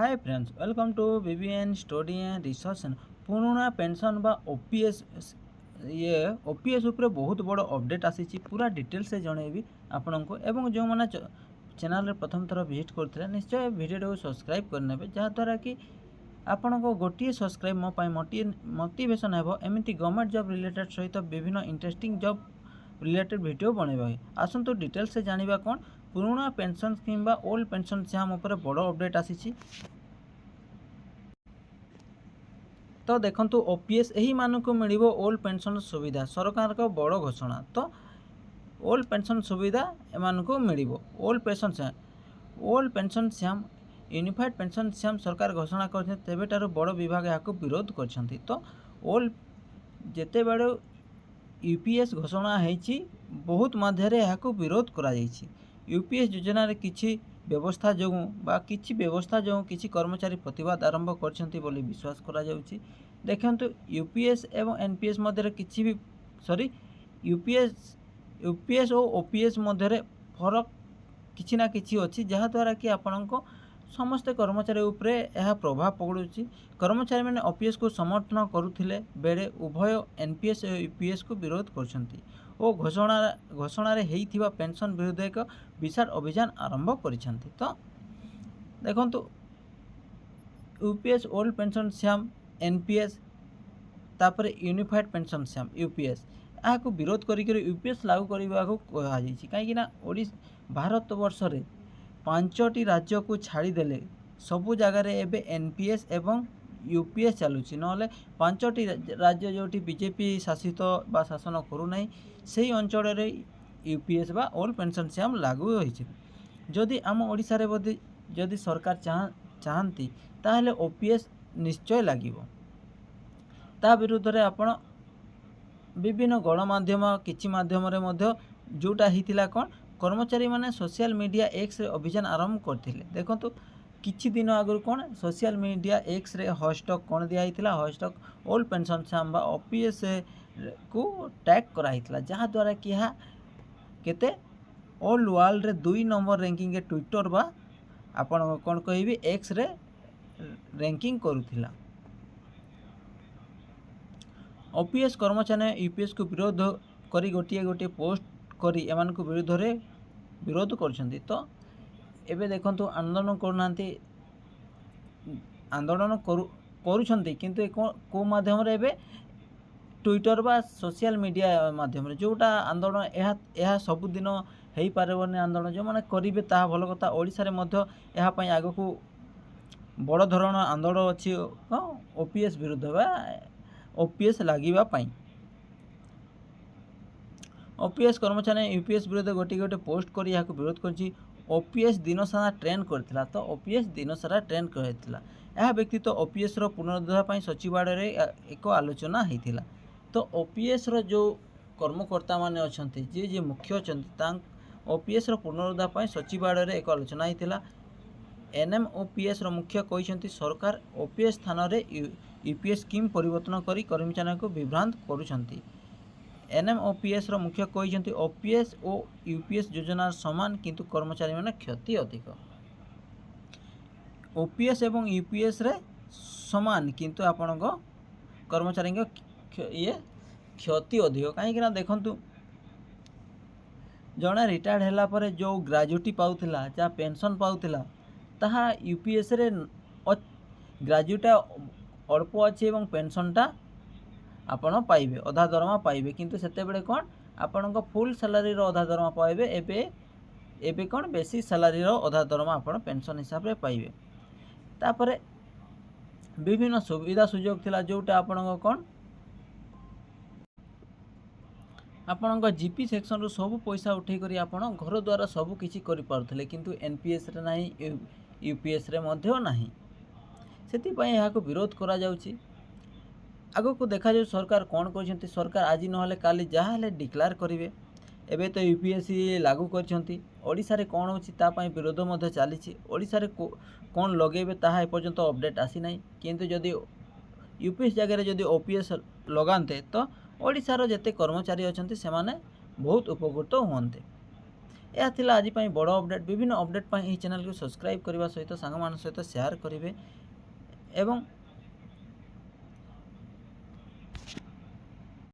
Hi friends, welcome to BBN study and research पुराना pension बा OPS ये OPS उपरे बहुत बड़ अपडेट आसी पूरा डिटेल से जनइबी आपण को एवं जो मैंने चैनल रे प्रथम थर विजिट करते निश्चय वीडियो सब्सक्राइब करने जहाँद्वारा कि आपण को गोटे सब्सक्राइब मो मोटिवेशन हेबो एमती गवर्नमेंट जॉब रिलेटेड सहित विभिन्न इंटरेस्टिंग जॉब रिलेटेड वीडियो बनवा आसतु डिटेल से जानिबा कौन पुराना पेंशन स्कीम बा ओल्ड पेंशन स्कीम ऊपर बड़ अपडेट आसी तो देखंतु ओपीएस यही मानक मिलिबो ओल्ड पेंशन सुविधा सरकार का बड़ घोषणा। तो ओल्ड पेंशन सुविधा एमानकु मिलिबो old pension scheme unified pension scheme सरकार घोषणा कर तेबेटार बड़ विभाग यहाँ विरोध कर। तो ओल्ड जेते बड़े यूपीएस घोषणा होती बहुत मध्य यहाँ विरोध करा यूपीएस योजना रे किछि व्यवस्था जो किछि व्यवस्था जो किछि कर्मचारी प्रतिवाद आरंभ करछंती बोली विश्वास करा जाउछि। देखंतु यूपीएस एवं एनपीएस मध्य किछि भी यूपीएस और ओपीएस मध्य फरक किछि ना किछि अछि जहा द्वारा कि आपनको समस्त कर्मचारी उपरे यह प्रभाव पड़ुछि। कर्मचारी मैंने ओपीएस को समर्थन करुथिले बेले उभय एनपीएस और यूपीएस को विरोध करछंती और घोषणा होइथिबा पेंशन विरुद्ध एक विशाल अभियान आरंभ करिछंती। तो देखंतु UPS old pension scheme NPS तापर यूनिफाइड पेंशन स्कीम यूपीएस यहाँ को विरोध करिक यूपीएस लागू करने को कहुई कहीं भारत वर्ष रे 5टी राज्य को छाड़ीदेले सबु जगार एवं एनपीएस एवं यूपीएस चलुची ना 5टी राज्य जो बीजेपी शासित बा शासन करूना से अंचल यूपीएस बा ओल्ड पेंशन स्कीम लागू होइछि। जदि आम ओडिशा रे जदि सरकार चाहती ताहले ओपीएस निश्चय लागिबो। ता विरुद्ध रे आपण विभिन्न गणमाध्यम किछि माध्यम रे मध्य जोटा हितिला कोन कर्मचारी माने सोशल मीडिया एक्स रे अभियान आरंभ करथिले। देखंतु किछि दिन आगु कोन सोशल मीडिया एक्स रे हैशटैग कोन दिया हितिला हैशटैग ओल्ड पेंशन स्कीम बा ओपीएस को टैग करा हितिला जहा द्वारा कि हा केते ऑल वर्ल्ड रे 2 नंबर रैंकिंग के ट्विटर बा आपण कोन कहबी एक्स रे रैंकिंग करूथिला। ओपीएस कर्मचारी यूपीएस को विरोध करी गोटे पोस्ट करी एमान को विरुद्ध रे विरोध करछंती। तो एबे देखंतु आंदोलन करनांती आंदोलन करूछंती किंतु को माध्यम रे एबे ट्विटर बा सोशल मीडिया माध्यम रे जोटा आंदोलन यह सबुदिन हो पारबनी आंदोलन जो मैंने करेंगे ता भल कथा। ओडिशा रे मध्य यहाँ पर आग को बड़ धरण आंदोलन अच्छी ओपीएस विरुद्ध बा ओपीएस लागिबा पई ओपीएस कर्मचारी यूपीएस विरुद्ध गोटे पोस्ट करी यहाँ विरोध कर ओपीएस दिन सारा ट्रेंड करथिला। तो ओपीएस दिन सारा ट्रेंड करथिला यह व्यक्तित्व तो ओपीएस रो पुनरुद्धार पई सचिवालय रे एक आलोचना होइथिला। तो ओपीएस रो जो कर्मकर्ता माने अछंती जे मुख्य अछंती ओपीएस रो पुनरुद्धार पई सचिवालय रे एक आलोचना होइथिला। एनएमओपीएस रो मुख्य कहिसंती सरकार ओपीएस स्थान रे यूपीएस स्कीम परिवर्तन करी कर्मचारी को विभ्रांत करूछंती। एनएमओपीएस रो मुख्य कहिसंती ओपीएस और यूपीएस योजना समान किंतु कर्मचारी माने क्षति अधिक। ओपीएस एवं यूपीएस रे समान किंतु आपणक कर्मचारी ये क्षति अधिक कहीं देखंतु जड़े रिटायर्ड हैला परे जो ग्रेजुएटी पाउथिला जा पेंशन पाउथिला ताहा यूपीएस रे ग्रेजुएट अल्प अच्छे एवं पेंशनटा आपण पाइबे अधा दरमा पाइबे किंतु सेते बेले कोन आपण फुल सैलरी रो अधा दरमा पाइबे एबे कोन बेसी सैलरी रो अधा दरमा आपण पेंशन हिसाब रे पाइबे। तापरे विभिन्न सुविधा सुयोग थिला जोटा आपण कोन आपण जीपी सेक्शन रो सब पैसा उठे करी आपण घर द्वारा सब किछि करि पारथले किंतु एनपीएस रे नाही यूपीएस रे मध्य नाही सेति पई यहाँ को विरोध करा जाउछि। आगो को देखा जाए सरकार कौन कर सरकार आज ना काली जहाँ डिक्लेयर करेंगे एबे तो यूपीएससी लागू करछंती ओडिशा रे कौन होची तापाई विरोध मध्य चली ओडिशा रे कौन लगेबे ताहा एपर्यंत अपडेट आसी नाही किंतु जदि यूपीएस जगह जदि ओपीएस लगाते तो ओडिशा रो जेते कर्मचारी अछंती से माने बहुत उपकृत होते। ଏହା ଥିଲା ଆଜି ପାଇଁ ବଡ଼ ଅପଡ଼େଟ୍। ବିଭିନ୍ନ ଅପଡ଼େଟ୍ ପାଇଁ ଏହି ଚ୍ୟାନେଲକୁ ସବସ୍କ୍ରାଇବ୍ କରିବା ସହିତ ସାଙ୍ଗମାନଙ୍କ ସହିତ ସେୟାର କରିବେ ଏବଂ